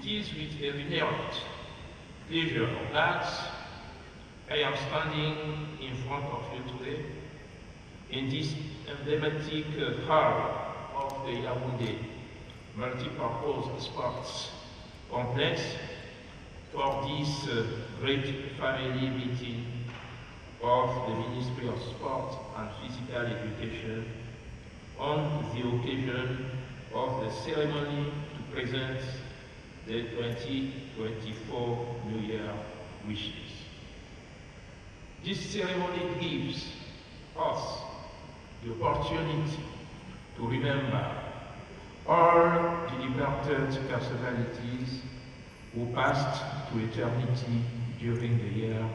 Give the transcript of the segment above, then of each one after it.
is with a inherent pleasure that I am standing in front of you today in this emblematic hall of the Yaoundé Multipurpose Sports Complex for this great family meeting of the Ministry of Sport and Physical Education on the occasion of the ceremony to present the 2024 New Year wishes. This ceremony gives us the opportunity to remember all the departed personalities who passed to eternity during the year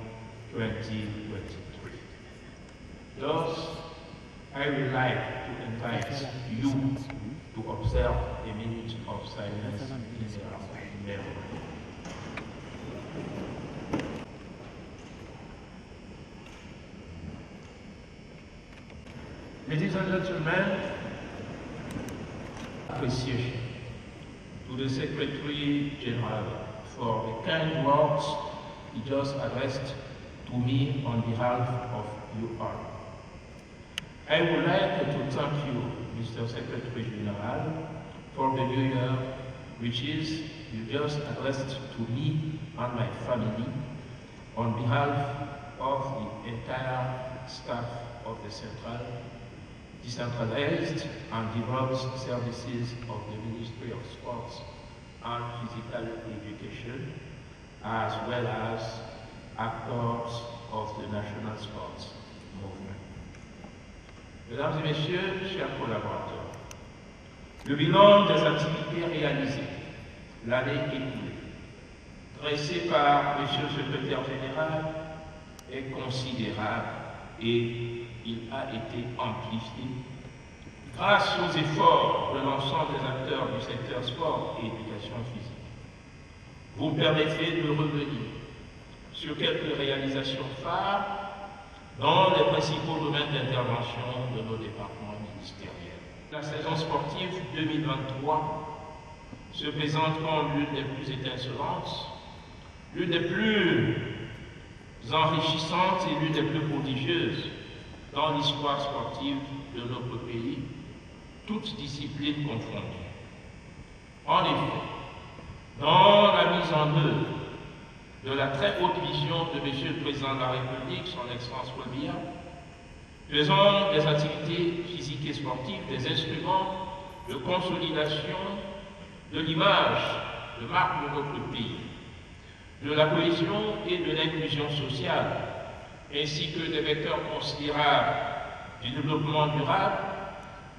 2023. Thus, I would like to invite you to observe a minute of silence in their memory. Ladies and gentlemen, appreciation to the Secretary General for the kind words he just addressed to me on behalf of you all. I would like to thank you, Mr. Secretary General, for the New Year wishes you just addressed to me and my family on behalf of the entire staff of the Central, Decentralized and Devolved Services of the Ministry of Sports and Physical Education, as well as actors of the national sports movement. Mesdames et messieurs, chers collaborateurs, le bilan des activités réalisées l'année écoulée, dressé par M. le Secrétaire général, est considérable et il a été amplifié grâce aux efforts de l'ensemble des acteurs du secteur sport et éducation physique. Vous me permettrez de revenir sur quelques réalisations phares dans les principaux domaines d'intervention de nos départements ministériels. La saison sportive 2023 se présente comme l'une des plus étincelantes, l'une des plus enrichissantes et l'une des plus prodigieuses dans l'histoire sportive de notre pays, toutes disciplines confondues. En effet, dans la mise en œuvre de la très haute vision de M. le Président de la République, son Excellence Paul Biya, faisant des activités physiques et sportives des instruments de consolidation de l'image de marque de notre pays, de la cohésion et de l'inclusion sociale, ainsi que des vecteurs considérables du développement durable,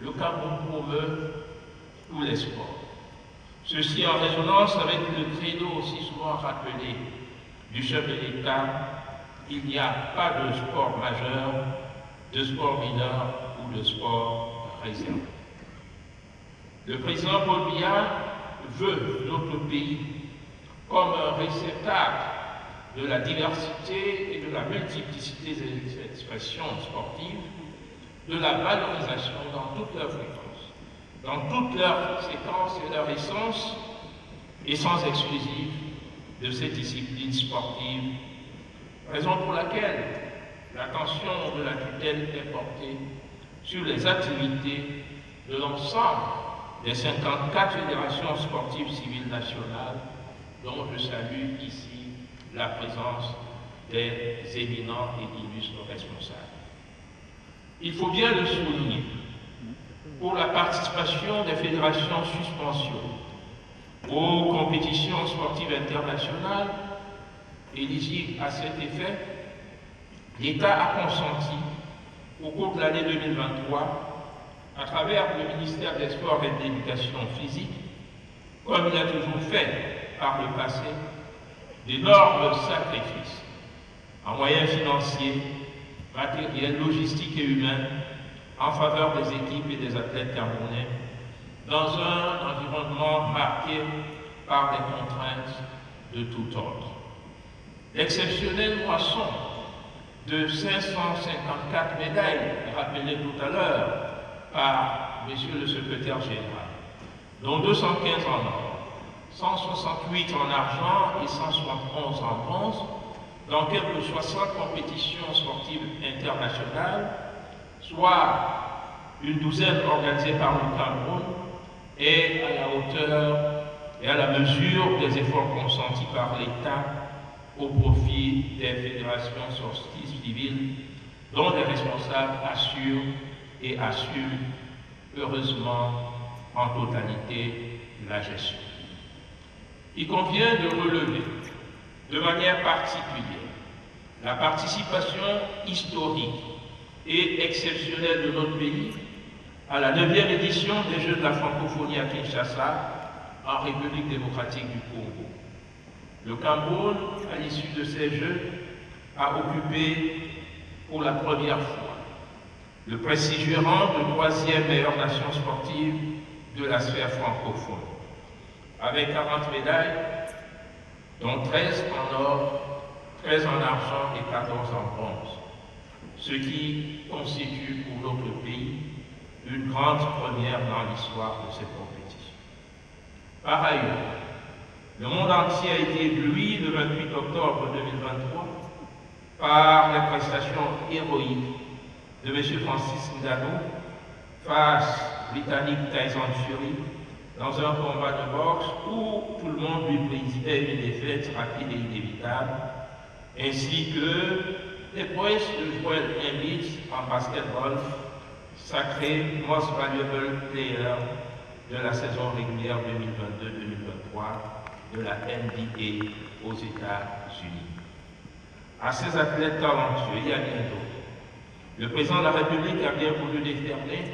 le Cameroun promeut tous les sports. Ceci en résonance avec le credo aussi souvent rappelé du chef de l'État: il n'y a pas de sport majeur, de sport mineur ou de sport réservé. Le président Paul Biya veut notre pays comme un réceptacle de la diversité et de la multiplicité des expressions sportives, de la valorisation dans toute leur fréquence, dans toute leur séquence et leur essence, et sans exclusive de ces disciplines sportives, raison pour laquelle l'attention de la tutelle est portée sur les activités de l'ensemble des 54 fédérations sportives civiles nationales, dont je salue ici la présence des éminents et illustres responsables. Il faut bien le souligner, pour la participation des fédérations suspension aux compétitions sportives internationales éligibles à cet effet, l'État a consenti au cours de l'année 2023, à travers le ministère des Sports et de l'Éducation physique, comme il a toujours fait par le passé, d'énormes sacrifices en moyens financiers, matériels, logistiques et humains en faveur des équipes et des athlètes camerounais dans un environnement marqué par des contraintes de tout ordre. L'exceptionnelle moisson de 554 médailles, rappelées tout à l'heure par M. le Secrétaire général, dont 215 en or, 168 en argent et 171 en bronze, dans quelques 60 compétitions sportives internationales, soit une douzaine organisées par le Cameroun, est à la hauteur et à la mesure des efforts consentis par l'État au profit des fédérations sportives civiles dont les responsables assurent heureusement en totalité la gestion. Il convient de relever de manière particulière la participation historique et exceptionnelle de notre pays à la 9e édition des Jeux de la francophonie à Kinshasa, en République démocratique du Congo. Le Cameroun, à l'issue de ces Jeux, a occupé pour la première fois le prestigieux rang de 3e meilleure nation sportive de la sphère francophone, avec 40 médailles, dont 13 en or, 13 en argent et 14 en bronze, ce qui constitue pour notre pays une grande première dans l'histoire de cette compétition. Par ailleurs, le monde entier a été ébloui le 28 octobre 2023 par les prestations héroïques de M. Francis Ngannou face au Britannique Tyson Fury dans un combat de boxe où tout le monde lui prédisait une défaite rapide et inévitable, ainsi que les prouesses de Joel Embiid en basketball, sacré Most Valuable Player de la saison régulière 2022-2023 de la NBA aux États-Unis. À ces athlètes talentueux, il y a bien d'autres. Le président de la République a bien voulu décerner,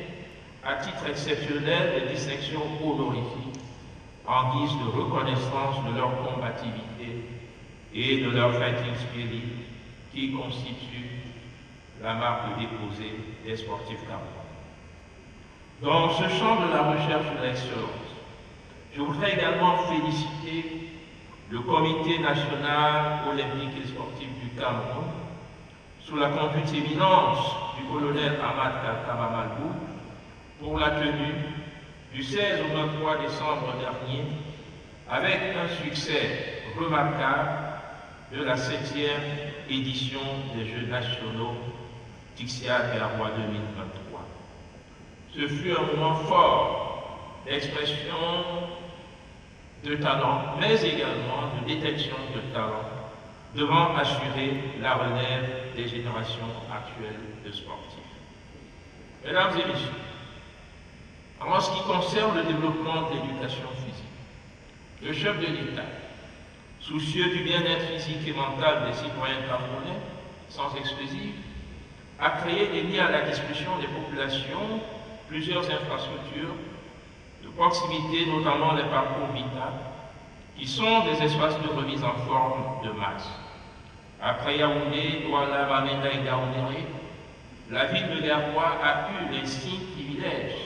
à titre exceptionnel, des distinctions honorifiques en guise de reconnaissance de leur combativité et de leur fighting spirit qui constitue la marque déposée des sportifs camerounais. Dans ce champ de la recherche de l'excellence, je voudrais également féliciter le Comité national olympique et sportif du Cameroun, sous la conduite éminente du colonel Ahmad Kakaba Malbou, pour la tenue du 16 au 23 décembre dernier, avec un succès remarquable de la 7e édition des Jeux nationaux Tixiad et Arrois 2023. Ce fut un moment fort d'expression de talent, mais également de détection de talent, devant assurer la relève des générations actuelles de sportifs. Mesdames et messieurs, en ce qui concerne le développement de l'éducation physique, le chef de l'État, soucieux du bien-être physique et mental des citoyens camerounais, sans exclusive, a créé et mis à la disposition des populations plusieurs infrastructures de proximité, notamment les parcours vitaux, qui sont des espaces de remise en forme de masse. Après Yaoundé, Douala, Bamenda et Gaoundéré, la ville de Garoua a eu l'insigne privilège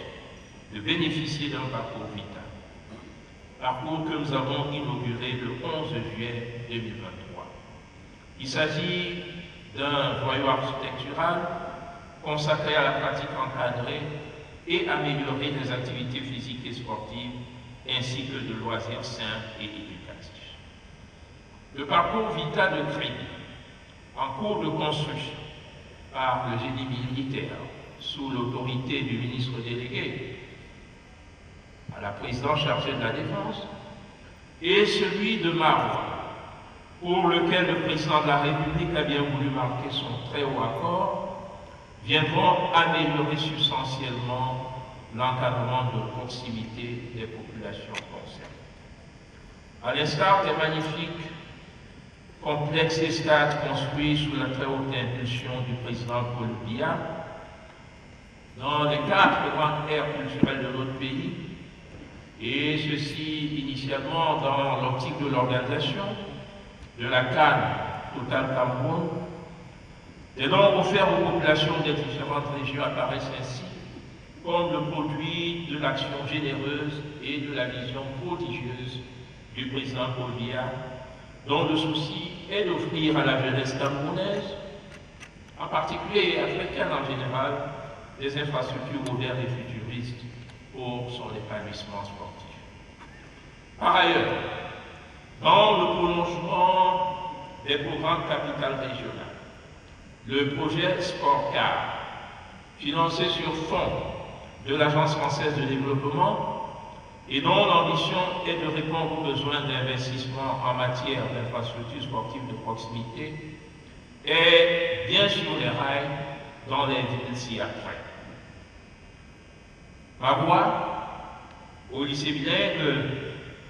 de bénéficier d'un parcours vital. Parcours que nous avons inauguré le 11 juillet 2023. Il s'agit d'un joyau architectural consacré à la pratique encadrée et améliorer des activités physiques et sportives, ainsi que de loisirs sains et éducatifs. Le parcours vital de crédit, en cours de construction par le génie militaire, sous l'autorité du ministre délégué à la présidence chargée de la Défense, et celui de Maroua, pour lequel le président de la République a bien voulu marquer son très haut accord, viendront améliorer substantiellement l'encadrement de proximité des populations concernées. À l'instar des magnifiques complexes et stades construits sous la très haute impulsion du président Paul Biya, dans les 4 grandes aires culturelles de notre pays, et ceci initialement dans l'optique de l'organisation de la CAN Total Cameroun, des dons offerts aux populations des différentes régions apparaissent ainsi comme le produit de l'action généreuse et de la vision prodigieuse du président Paul Biya, dont le souci est d'offrir à la jeunesse camerounaise, en particulier et africaine en général, des infrastructures modernes et futuristes pour son épanouissement sportif. Par ailleurs, dans le prolongement des programmes capitales régionales, le projet Sport-Car, financé sur fonds de l'Agence française de développement et dont l'ambition est de répondre aux besoins d'investissement en matière d'infrastructures sportives de proximité, est bien sur les rails dans les villes ci-après. Ma voix, au lycée bilingue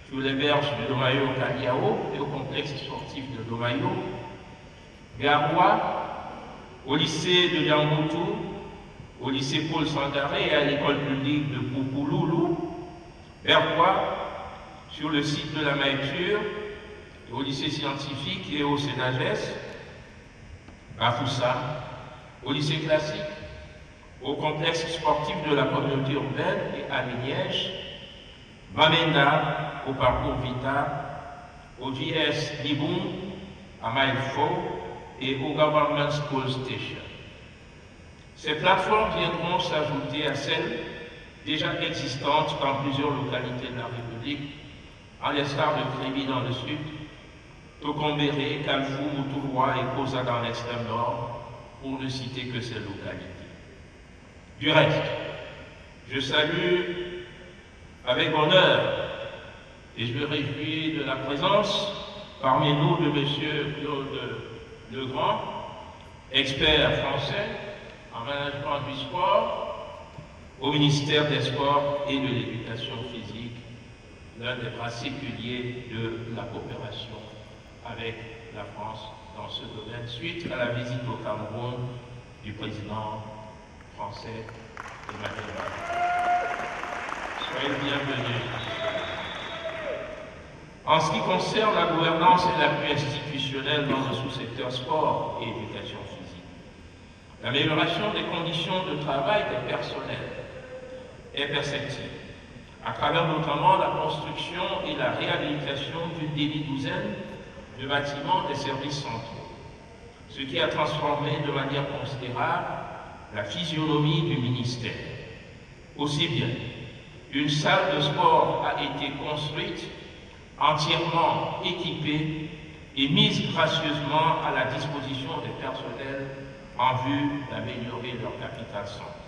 sur les berges de Domayo Kaliao et au complexe sportif de Domayo, Garoua, au lycée de Yangoutou, au lycée Paul Sangaré et à l'école publique de Poupouloulou, Berbois, sur le site de la Maïture, au lycée scientifique et au Sénagès, Bafoussa, au lycée classique, au complexe sportif de la communauté urbaine et à Liège, Bamenda, au parcours Vita, au JS Liboum, à Maïfo et au Government School Station. Ces plateformes viendront s'ajouter à celles déjà existantes dans plusieurs localités de la République, à l'instar de Créby dans le sud, Tokombéré, Kalfou, Moutouroua et Kosa dans l'extrême nord, pour ne citer que ces localités. Du reste, je salue avec honneur et je me réjouis de la présence parmi nous de M. Claude Legrand, expert français en management du sport au ministère des Sports et de l'Éducation physique, l'un des bras séculiers de la coopération avec la France dans ce domaine, suite à la visite au Cameroun du président français Emmanuel Macron. Soyez bienvenus. En ce qui concerne la gouvernance et l'appui institutionnel dans le sous-secteur sport et éducation physique, l'amélioration des conditions de travail des personnels est perceptible, à travers notamment la construction et la réhabilitation d'une demi-douzaine de bâtiments des services centraux, ce qui a transformé de manière considérable la physionomie du ministère. Aussi bien, une salle de sport a été construite, entièrement équipée et mise gracieusement à la disposition des personnels en vue d'améliorer leur capital santé.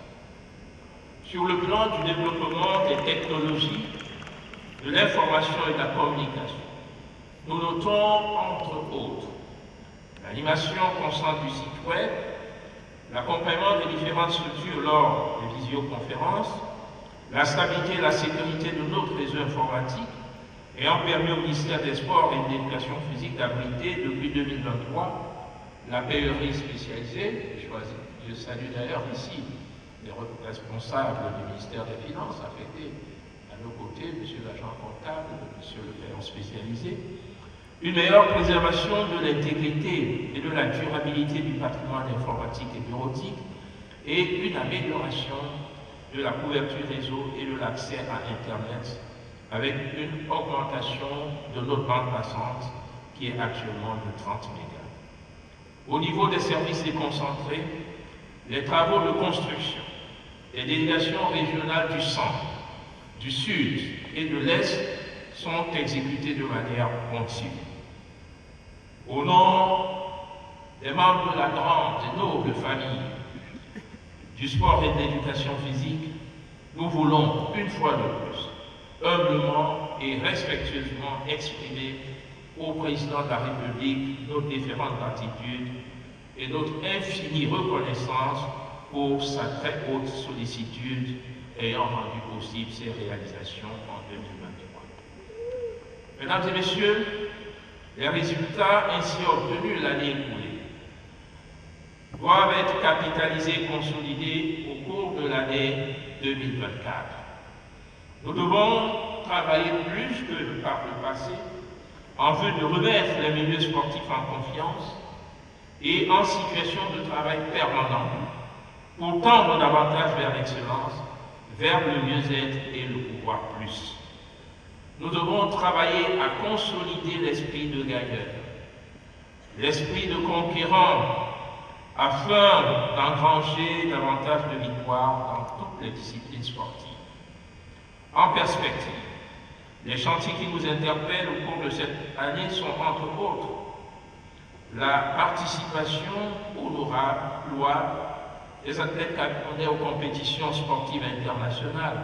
Sur le plan du développement des technologies, de l'information et de la communication, nous notons, entre autres, l'animation constante du site web, l'accompagnement des différentes structures lors des visioconférences, la stabilité et la sécurité de notre réseau informatique, ayant permis au ministère des Sports et de l'Éducation physique d'abriter depuis 2023 la PERI spécialisée. Je salue d'ailleurs ici les responsables du ministère des Finances affectés à nos côtés, M. l'agent comptable, M. le payeur spécialisé, une meilleure préservation de l'intégrité et de la durabilité du patrimoine informatique et bureautique et une amélioration de la couverture réseau et de l'accès à Internet avec une augmentation de notre bande passante qui est actuellement de 30 mégas. Au niveau des services déconcentrés, les travaux de construction des délégations régionales du centre, du sud et de l'est sont exécutés de manière continue. Au nom des membres de la grande et noble famille du sport et de l'éducation physique, nous voulons, une fois de plus, humblement et respectueusement exprimer au président de la République nos différentes gratitudes et notre infinie reconnaissance pour sa très haute sollicitude ayant rendu possible ces réalisations en 2023. Mesdames et messieurs, les résultats ainsi obtenus l'année écoulée doivent être capitalisés et consolidés au cours de l'année 2024. Nous devons travailler plus que par le passé en vue de remettre les milieux sportifs en confiance et en situation de travail permanent pour tendre davantage vers l'excellence, vers le mieux-être et le pouvoir plus. Nous devons travailler à consolider l'esprit de gagneur, l'esprit de conquérant, afin d'engranger davantage de victoires dans toutes les disciplines sportives. En perspective, Les chantiers qui nous interpellent au cours de cette année sont entre autres la participation honorable, louable des athlètes camerounais aux compétitions sportives internationales.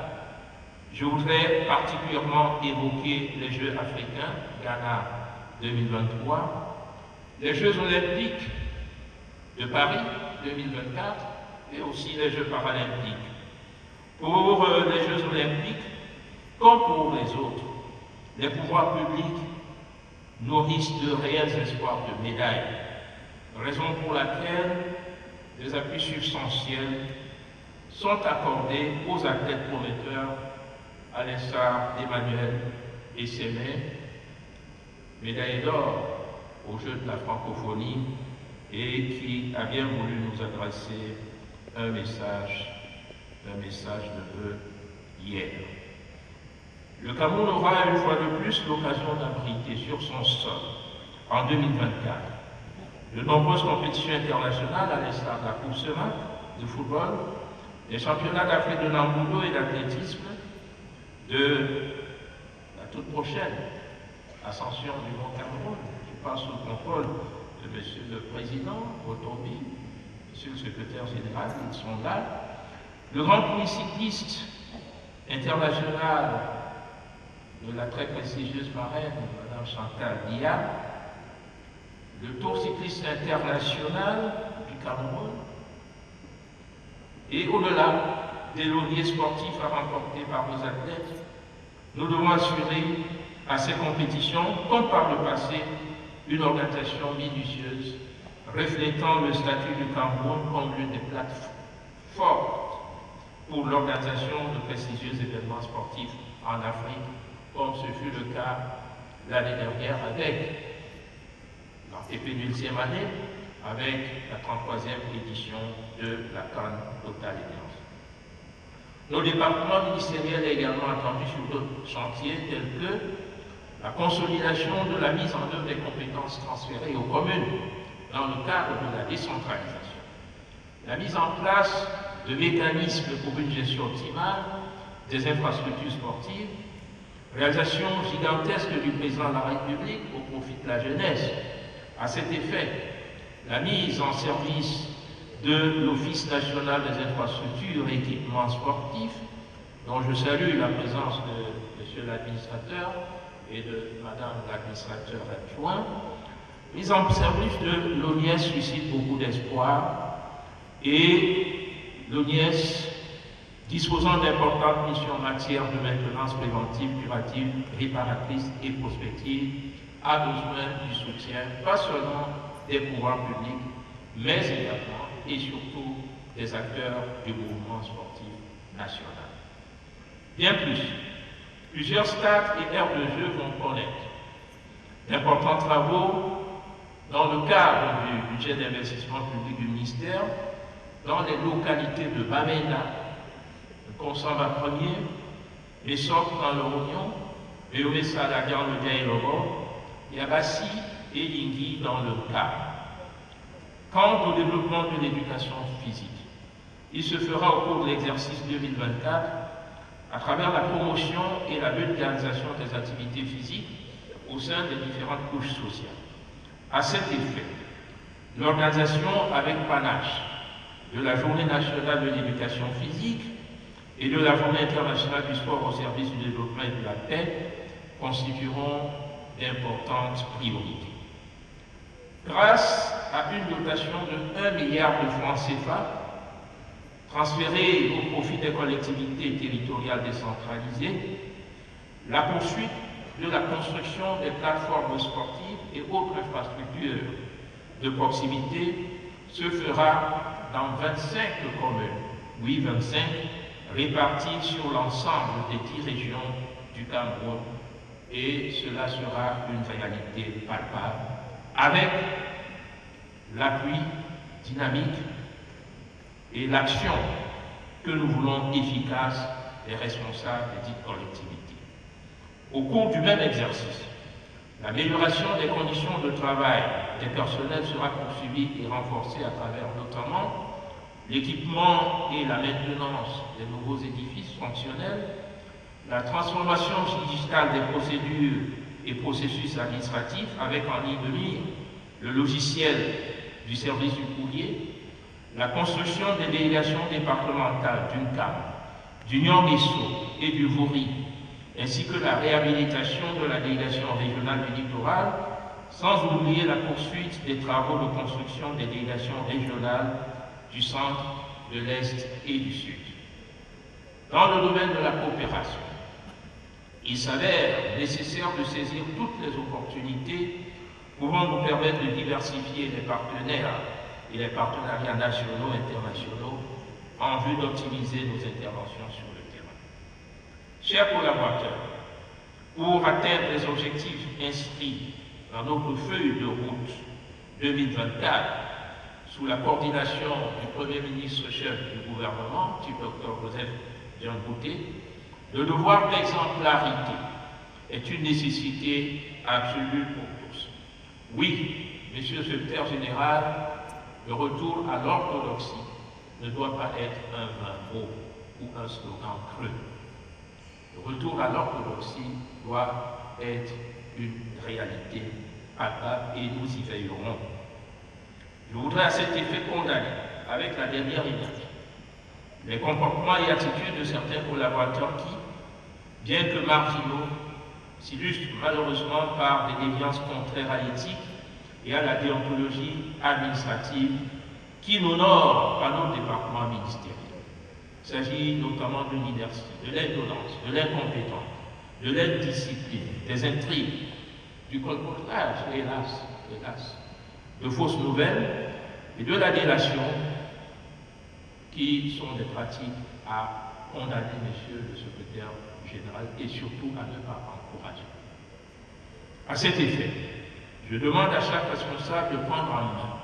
Je voudrais particulièrement évoquer les Jeux africains, Ghana 2023, les Jeux olympiques de Paris 2024 et aussi les Jeux paralympiques. Pour les Jeux olympiques, comme pour les autres, les pouvoirs publics nourrissent de réels espoirs de médailles, raison pour laquelle des appuis substantiels sont accordés aux athlètes prometteurs, à l'instar d'Emmanuel Essémé, médaillé d'or aux Jeux de la francophonie, et qui a bien voulu nous adresser un message de vœux hier. Le Cameroun aura une fois de plus l'occasion d'abriter sur son sol, en 2024, de nombreuses compétitions internationales, à l'instar de la course de football, des championnats d'Afrique de Nambudo et d'athlétisme, de la toute prochaine ascension du Mont Cameroun. Je passe sous le contrôle de Monsieur le Président, Otombi, Monsieur le Secrétaire Général, ils sont là. Le Grand Prix cycliste international de la très prestigieuse marraine, Mme Chantal Dia, le Tour cycliste international du Cameroun, et au-delà des lauréats sportifs à remporter par nos athlètes, nous devons assurer à ces compétitions, comme par le passé, une organisation minutieuse reflétant le statut du Cameroun comme l'une des plateformes fortes pour l'organisation de prestigieux événements sportifs en Afrique, comme ce fut le cas l'année dernière avec l'antépénultième année, avec la 33e édition de la CAN Total Alliance. Nos départements ministériels également attendus sur d'autres chantiers tels que la consolidation de la mise en œuvre des compétences transférées aux communes dans le cadre de la décentralisation, la mise en place de mécanismes pour une gestion optimale des infrastructures sportives, réalisation gigantesque du président de la République au profit de la jeunesse. À cet effet, la mise en service de l'Office national des infrastructures et équipements sportifs, dont je salue la présence de monsieur l'administrateur et de madame l'administrateur adjoint. Mise en service de l'ONIES suscite beaucoup d'espoir et l'ONIES, disposant d'importantes missions en matière de maintenance préventive, curative, réparatrice et prospective, a besoin du soutien, pas seulement des pouvoirs publics, mais également et surtout des acteurs du mouvement sportif national. Bien plus, plusieurs stades et aires de jeu vont connaître d'importants travaux dans le cadre du budget d'investissement public du ministère, dans les localités de Bamenda, Consamba 1er, Essop dans le Rognon, Béomessa, la Garde-Bien et Loro, Yabassi et Yingui dans le Cap. Quant au développement de l'éducation physique, il se fera au cours de l'exercice 2024 à travers la promotion et la vulgarisation des activités physiques au sein des différentes couches sociales. À cet effet, l'organisation avec panache de la Journée nationale de l'éducation physique et de la Journée internationale du sport au service du développement et de la paix constitueront d'importantes priorités. Grâce à une dotation de 1 milliard de francs CFA transférée au profit des collectivités territoriales décentralisées, la poursuite de la construction des plateformes sportives et autres infrastructures de proximité se fera dans 25 communes, oui 25, réparties sur l'ensemble des 10 régions du Cameroun, et cela sera une réalité palpable, avec l'appui dynamique et l'action que nous voulons efficace des responsables des dites collectivités. Au cours du même exercice, l'amélioration des conditions de travail des personnels sera poursuivie et renforcée à travers notamment l'équipement et la maintenance des nouveaux édifices fonctionnels, la transformation digitale des procédures et processus administratifs avec en ligne de mire le logiciel du service du courrier, la construction des délégations départementales d'une CAM, du Nianguesso et du Vouri, ainsi que la réhabilitation de la délégation régionale du littoral, sans oublier la poursuite des travaux de construction des délégations régionales du centre, de l'Est et du Sud. Dans le domaine de la coopération, il s'avère nécessaire de saisir toutes les opportunités pouvant nous permettre de diversifier les partenaires et les partenariats nationaux et internationaux en vue d'optimiser nos interventions sur le terrain. Chers collaborateurs, pour atteindre les objectifs inscrits dans notre feuille de route 2024, sous la coordination du Premier ministre-chef du gouvernement, du Dr Joseph Jean Boutet, le devoir d'exemplarité est une nécessité absolue pour tous. Oui, Monsieur le Secrétaire général, le retour à l'orthodoxie ne doit pas être un vain mot ou un slogan creux. Le retour à l'orthodoxie doit être une réalité palpable et nous y veillerons. Je voudrais à cet effet condamner, avec la dernière image, les comportements et attitudes de certains collaborateurs qui, bien que marginaux, s'illustrent malheureusement par des déviances contraires à l'éthique et à la déontologie administrative qui n'honorent pas nos départements ministériels. Il s'agit notamment de l'inertie, de l'indolence, de l'incompétence, de l'indiscipline, des intrigues, du colportage, hélas, de fausses nouvelles et de la délation qui sont des pratiques à condamner, Monsieur le Secrétaire général, et surtout à ne pas encourager. À cet effet, je demande à chaque responsable de prendre en main,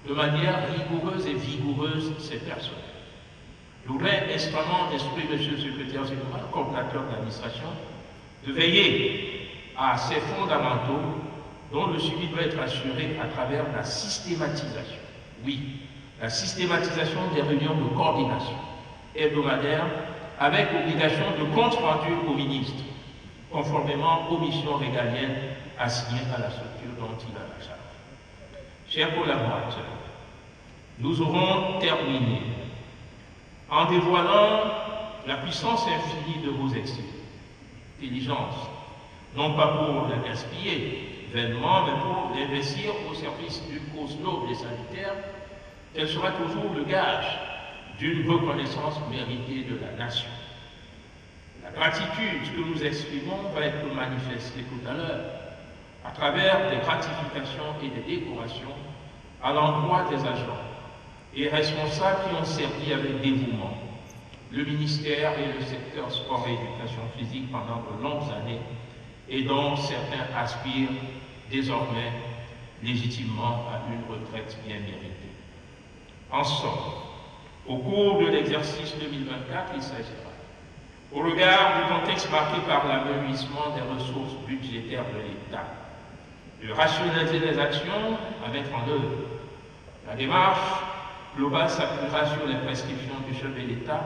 de manière rigoureuse et vigoureuse, ces personnes. Je voudrais instrument d'esprit, Monsieur le Secrétaire général, coordinateur d'administration, de veiller à ces fondamentaux dont le suivi doit être assuré à travers la systématisation. Oui, la systématisation des réunions de coordination hebdomadaires avec obligation de compte rendu au ministre, conformément aux missions régaliennes assignées à la structure dont il a la charge. Chers collaborateurs, nous aurons terminé en dévoilant la puissance infinie de vos intelligences, non pas pour les gaspiller vainement, mais pour l'investir au service d'une cause noble et sanitaire, qu'elle sera toujours le gage d'une reconnaissance méritée de la nation. La gratitude que nous exprimons va être manifestée tout à l'heure à travers des gratifications et des décorations à l'endroit des agents et responsables qui ont servi avec dévouement le ministère et le secteur sport et éducation physique pendant de longues années et dont certains aspirent désormais légitimement à une retraite bien méritée. En somme, au cours de l'exercice 2024, il s'agira, au regard du contexte marqué par l'amenuisement des ressources budgétaires de l'État, de rationaliser les actions à mettre en œuvre. La démarche globale s'appuiera sur les prescriptions du chef de l'État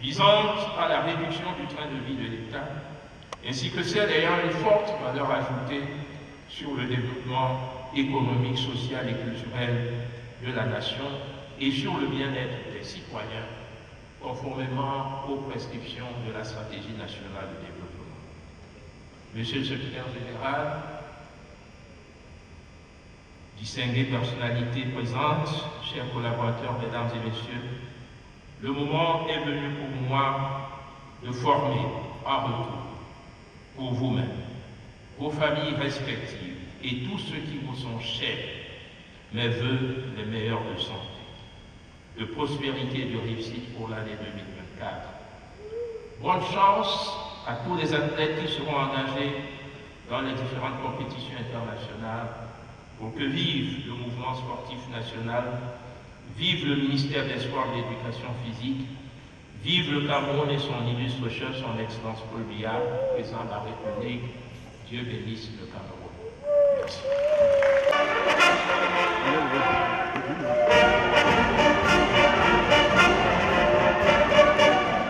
visant à la réduction du train de vie de l'État, ainsi que celles ayant une forte valeur ajoutée sur le développement économique, social et culturel de la nation et sur le bien-être des citoyens, conformément aux prescriptions de la stratégie nationale de développement. Monsieur le secrétaire général, distinguées personnalités présentes, chers collaborateurs, mesdames et messieurs, le moment est venu pour moi de former en retour pour vous-même, vos familles respectives et tous ceux qui vous sont chers, mes vœux les meilleurs de santé, de prospérité et de réussite pour l'année 2024. Bonne chance à tous les athlètes qui seront engagés dans les différentes compétitions internationales pour que vive le mouvement sportif national, vive le ministère des Sports et de l'Éducation physique, vive le Cameroun et son illustre chef, son Excellence Paul Biya, président de la République. Dieu bénisse le Cameroun. Merci.